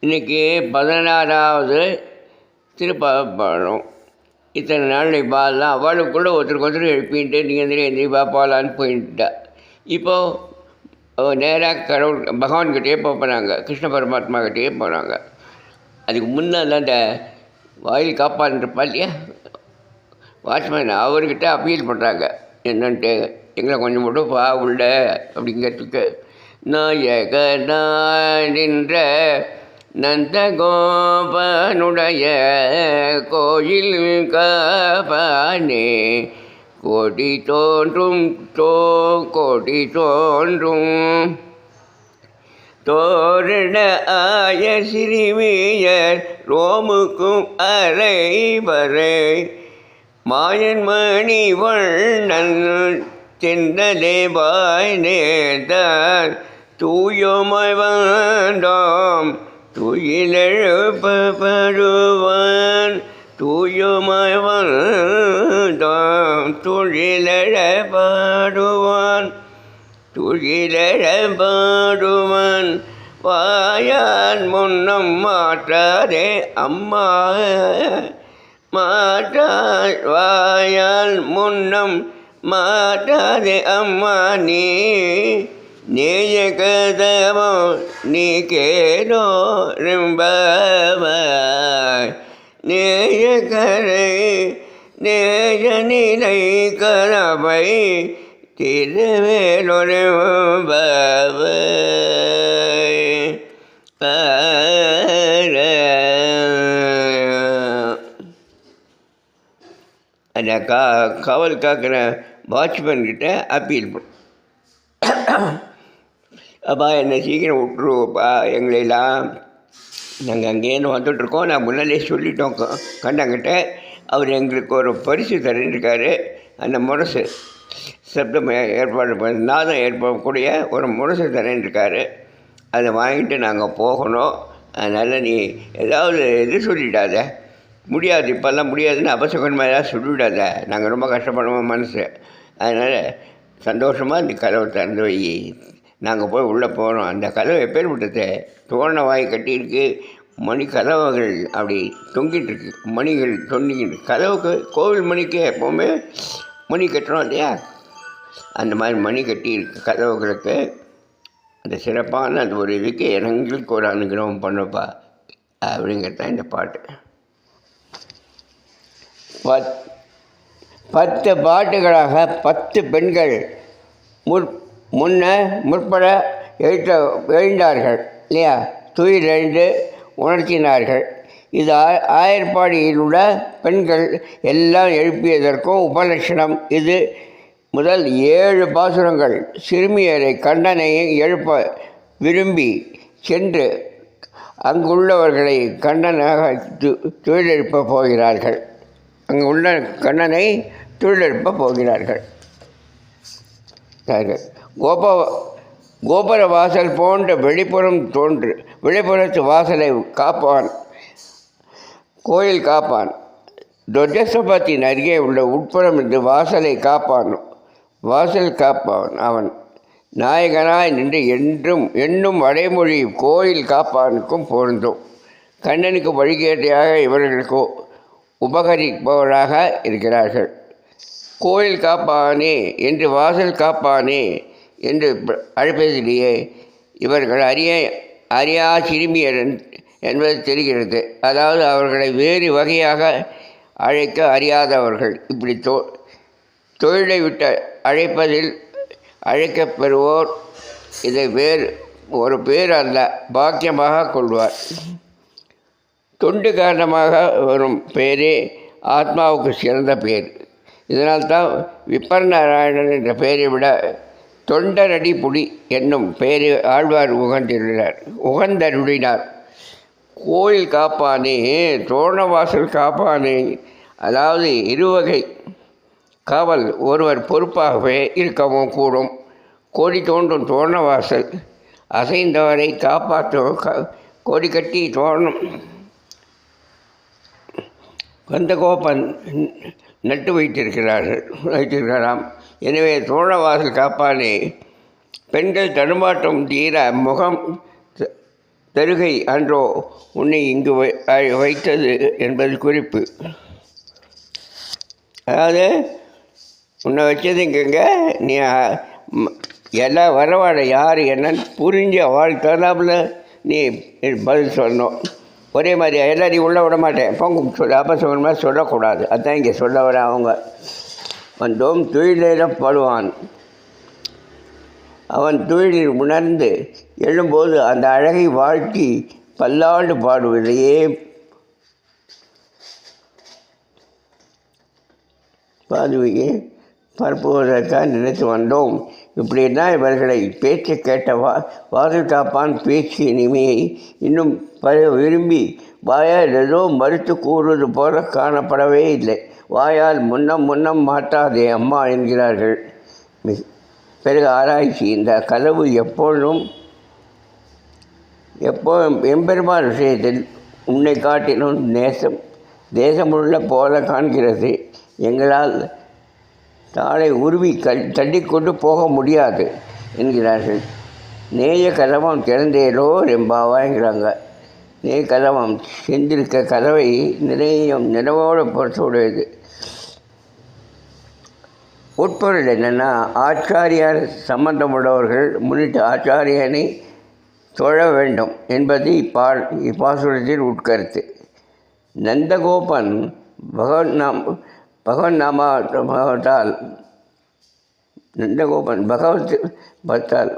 இன்றைக்கி 16வது திருப்பாடம். இத்தனை நாள் நீ பாடலாம். அவளுக்குள்ளே ஒருத்தருக்கு எழுப்பின்ட்டு நீங்கள் எந்திரிப்பா போகலான்னு போயிட்டா. இப்போது நேராக கடவுள் பகவான்கிட்டயே போகிறாங்க, கிருஷ்ண பரமாத்மா கிட்டேயே போகிறாங்க. அதுக்கு முன்னே அந்த வாயில் காப்பான்ருப்பா இல்லையா வாட்ச்மேன், அவர்கிட்ட அப்பீல் பண்ணுறாங்க. என்னன்ட்டு எங்களை கொஞ்சம் மட்டும் பா உள்ள அப்படிங்கிறதுக்கு. நாயகனாய் நின்ற நந்தகோபனுடைய கோயில் காப்பானே, கோடி தோன்றும் கோடி தோன்றும் தோரண ஆய சிறுமியர் ரோமுக்கும் அரைவரை மாயன் மணி வண்ணன் தென்னலே வாய் நேர்ந்தார் தூயோமாய் வந்தோம் துயிலெழுப்பப்படுவான். தூயோமாய் வந்தோம் துயிலெழப்பாடுவான் துயிலெழப்பாடுவான். வாயான் முன்னம் மாற்றாதே அம்மா மாற்றால் வாயால் முன்னம் மாற்றாதே அம்மா நீ நேய கதவோ நீ கேடோ ரிம்பவாய் நேய கரை நேய நிலை கரவை திருவேலொரும்பவாய். அந்த காவல் காக்கிற வாட்ச்மேன்கிட்ட அப்பீல் பண்ண, அப்பா என்னை சீக்கிரம் விட்டுருவோப்பா, எங்களெல்லாம் நாங்கள் அங்கேருந்து வந்துட்டுருக்கோம், நான் முன்னாலே சொல்லிட்டோம் கண்டங்கிட்ட. அவர் எங்களுக்கு ஒரு பரிசு தரேன்ருக்காரு. அந்த முரசு சப்தம் ஏற்பாடு நாதம் ஏற்பாடக்கூடிய ஒரு முரசு தரேன்ருக்காரு. அதை வாங்கிட்டு நாங்கள் போகணும். அதனால் நீ ஏதாவது இது சொல்லிடாத, முடியாது இப்போல்லாம் முடியாதுன்னு அபசகமாக ஏதாவது சொல்லிவிடாத, நாங்கள் ரொம்ப கஷ்டப்படுவோம் மனசு. அதனால் சந்தோஷமாக இந்த கதவை திறந்து வை, நாங்கள் போய் உள்ளே போகிறோம். அந்த கதவை எப்பேர் விட்டது, தோரண வாய் கட்டியிருக்கு, மணி கதவுகள் அப்படி தொங்கிட்டுருக்கு, மணிகள் தொங்கிட்டு. கதவுக்கு கோவில் மணிக்கு எப்போவுமே மணி கட்டுறோம் இல்லையா, அந்த மாதிரி மணி கட்டியிருக்கு கதவுகளுக்கு. அந்த சிறப்பான அந்த ஒரு இதுக்கு எங்களுக்கு ஒரு அனுகிரகம் பண்ணப்பா அப்படிங்கிறது தான் இந்த பாட்டு. 10 பாட்டுகளாக 10 பெண்கள் முற்பட எழுந்தார்கள் இல்லையா, துயில் எழுந்து உணர்த்தினார்கள். இது ஆயர்பாடியில் உள்ள பெண்கள் எல்லாம் எழுப்பியதற்கும் உபலட்சணம் இது. முதல் 7 பாசுரங்கள் சிறுமியரை கண்ணனை எழுப்ப விரும்பி சென்று அங்குள்ளவர்களை கண்ணனாக தொழிலெழுப்ப போகிறார்கள். அங்கு உள்ள கண்ணனை தொழிலெழுப்ப போகிறார்கள். கோபுர வாசல் போன்ற வெளிப்புறத்து வாசலை காப்பான், கோயில் காப்பான். துவஜஸ்தம்பத்தின் அருகே உள்ள உட்புறம் இருந்து வாசலை காப்பான். அவன் நாயகனாய் நின்று என்னும் வடைமொழி கோயில் காப்பானுக்கும் பொருந்தும். கண்ணனுக்கு வழிகேட்டையாக இவர்களுக்கு உபகரிப்பவராக இருக்கிறார்கள். கோயில் காப்பானே என்று வாசல் காப்பானே என்று அழைப்பதிலேயே இவர்கள் அறியா சிறுமியர் என்பது தெரிகிறது. அதாவது அவர்களை வேறு வகையாக அழைக்க அறியாதவர்கள். இப்படி தொழிலை விட்டு அழைப்பதில் அழைக்கப்பெறுவோர் இதை வேறு ஒரு பேர் அல்ல பாக்கியமாக கொள்வார். தொண்டு காரணமாக வரும் பேரே ஆத்மாவுக்கு சிறந்த பேர். இதனால்தான் விப்பர்நாராயணன் என்ற பெயரை விட தொண்டரடி புடி என்னும் பெயரை ஆழ்வார் உகந்தருளினார். கோயில் காப்பானே, தோரணவாசல் காப்பானே, அதாவது இருவகை காவல் ஒருவர் பொறுப்பாகவே இருக்கவும் கூடும். கோடி தோன்றும் தோரணவாசல் அசைந்தவரை காப்பாற்றும் கோடி கட்டி தோரணம் கந்தகோபன் நட்டு வைத்திருக்கிறாராம். எனவே தோழவாசல் காப்பானே, பெண்கள் தடுமாற்றம் தீர முகம் தருகை அன்றோ உன்னை இங்கு வைத்தது என்பது குறிப்பு. அதாவது உன்னை வச்சது இங்கங்க, நீ எல்லாம் வரவாட யார் என்னன்னு புரிஞ்சு அவளுக்கு தகுந்தாப்புல நீ பதில் சொல்லணும். ஒரே மாதிரி எல்லாரையும் உள்ளே விட மாட்டேன் பொங்கு சொல்ல அப்போ சொல்கிற மாதிரி சொல்லக்கூடாது. அதுதான் இங்கே சொல்ல வர. அவங்க வந்தோம் துயிலிடப்படுவான். அவன் துயிலில் உணர்ந்து எழும்போது அந்த அழகை வாழ்த்தி பல்லாண்டு பாடுவதையே பாதுவையே பரப்புவதற்காக நினைத்து வந்தோம். இப்படின்னா இவர்களை பேச்சை கேட்ட வாசல் காப்பான் பேச்சு இனிமையை இன்னும் விரும்பி வாயால் ஏதோ மறுத்து கூறுவது போல காணப்படவே இல்லை. வாயால் முன்னம் மாட்டாதே அம்மா என்கிறார்கள். பிறகு ஆராய்ச்சி. இந்த கதவு எப்பொழுதும் எம்பெருமான் விஷயத்தில் உன்னை காட்டினும் தேசமுள்ள போல காண்கிறது. எங்களால் தாளை உருவி தள்ளிக்கொண்டு போக முடியாது என்கிறார்கள். நேய கதவம் திறந்தேலோ ரெம்பாவாங்கிறாங்க. நேய கதவம் செஞ்சிருக்க கதவை நினைவோடு பொறுத்துடையது. உட்பொருள் என்னென்னா, ஆச்சாரியார் சம்பந்தமுள்ளவர்கள் முன்னிட்டு ஆச்சாரியனை தொழ வேண்டும் என்பது இப்பாசுரத்தில் உட்கருத்து. நந்தகோபன் பகவன் நாமத்தால் பக்தால்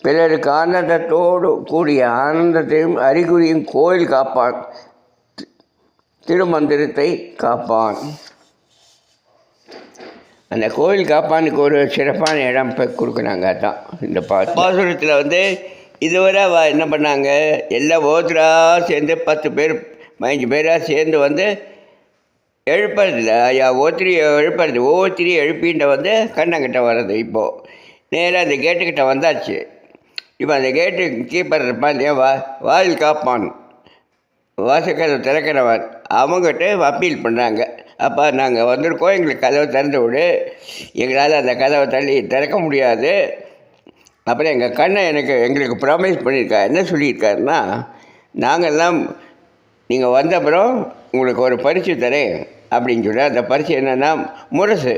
பிறருக்கு ஆனந்தத்தோடு கூடிய ஆனந்தத்தையும் அறிகுறியும் கோயில் காப்பான், திருமந்திரத்தை காப்பான். அந்த கோயில் காப்பானுக்கு ஒரு சிறப்பான இடம் கொடுக்குறாங்க. அதுதான் இந்த பாசுரத்தில் இதுவரை என்ன பண்ணாங்க, எல்லாம் ஒவ்வொருத்தராக சேர்ந்து 10 பேர் 15 பேராக சேர்ந்து எழுப்புறதில்ல. ஐயா ஒவ்வொருத்தரையும் எழுப்பின்ற கண்ணங்கிட்ட வர்றது. இப்போது நேராக அந்த கேட்டுக்கிட்ட வந்தாச்சு. இப்போ அந்த கேட்டு கீப்பர் இருப்பான் இல்லையா, வாயில் காப்பான், வாசக்கதை திறக்கிறவன், அவங்ககிட்ட அப்பீல் பண்ணுறாங்க. அப்போ நாங்கள் வந்திருக்கோம், எங்களுக்கு கதவை திறந்து விடு, எங்களால் அந்த கதவை திறக்க முடியாது. அப்புறம் எங்கள் கண்ணை எங்களுக்கு ப்ராமிஸ் பண்ணியிருக்கா. என்ன சொல்லியிருக்காருன்னா, நாங்கள்லாம் நீங்கள் வந்த அப்புறம் உங்களுக்கு ஒரு பரிசு தரேன் அப்படின்னு சொல்லி, அந்த பரிசு என்னென்னா முரசு.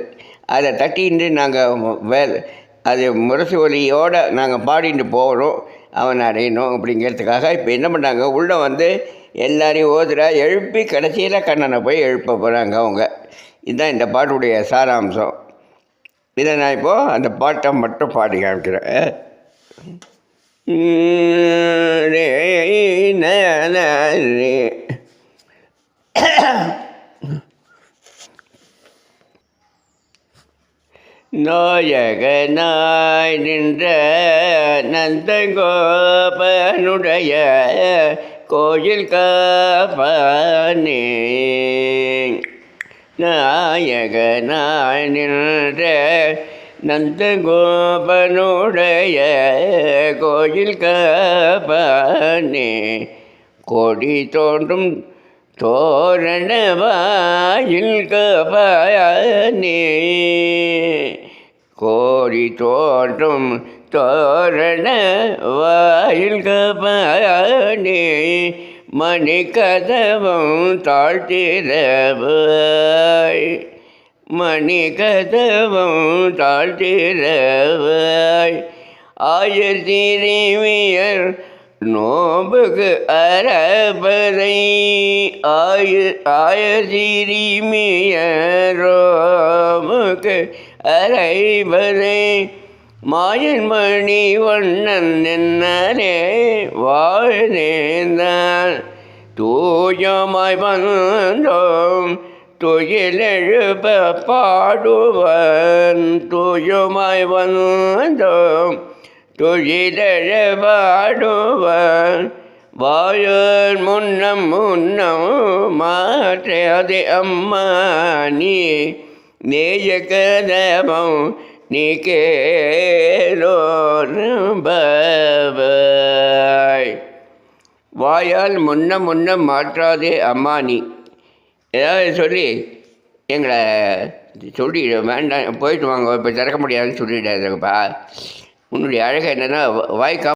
அதை தட்டின்னு நாங்கள் அது முரசு ஒலியோடு நாங்கள் பாடிட்டு போகணும், அவனை அடையணும் அப்படிங்கிறதுக்காக. இப்போ என்ன பண்ணாங்க, உள்ளே எல்லாரையும் எழுப்பி கடைசியில் கண்ணனை போய் எழுப்ப போகிறாங்க அவங்க. இதுதான் இந்த பாட்டுடைய சாராம்சம். இதை நான் இப்போது அந்த பாட்டை மட்டும் பாடி காமிக்கிறேன். நாயகனாய் நின்ற நந்தகோபனுடைய கோயில் காப்பானே, நாயகனாய் நின்ற நந்தகோபனுடைய கோயில் காப்பானே, கொடி தோன்றும் தோரண வாயில் காப்பானே, கோடி தோன்றும் தோரண வாயில் காப்பானே, மணி கதவும் தாழ்த்திரவாய், மணி கதவும் தாழ்த்திரவாய், ஆயர்திரிவியர் நோம்புக்கு அரபரை, ஆயர்திரிமியரோமுக்கு அரைபரை, மாயன் மணி வண்ணன் என்னே வாழ்ந்தேன், தூயமாய் வந்தோம் துயிலெழுப்ப பாடுவன், தூயமாய் வந்தோம் துயிலெழுபாடுவன், வாயன் முன்னம் மாற்றாதே அம்மா நீ, நேய கதவம் நீ கேளோபாய். வாயால் முன்னம் மாற்றாதே அம்மா நீ, ஏதாவது சொல்லி எங்களை சொல்லிடு, வேண்டாம் போயிட்டு வாங்க, இப்போ திறக்க முடியாதுன்னு சொல்லிடாதப்பா. உன்னுடைய அழகை என்னென்னா வாய்க்கா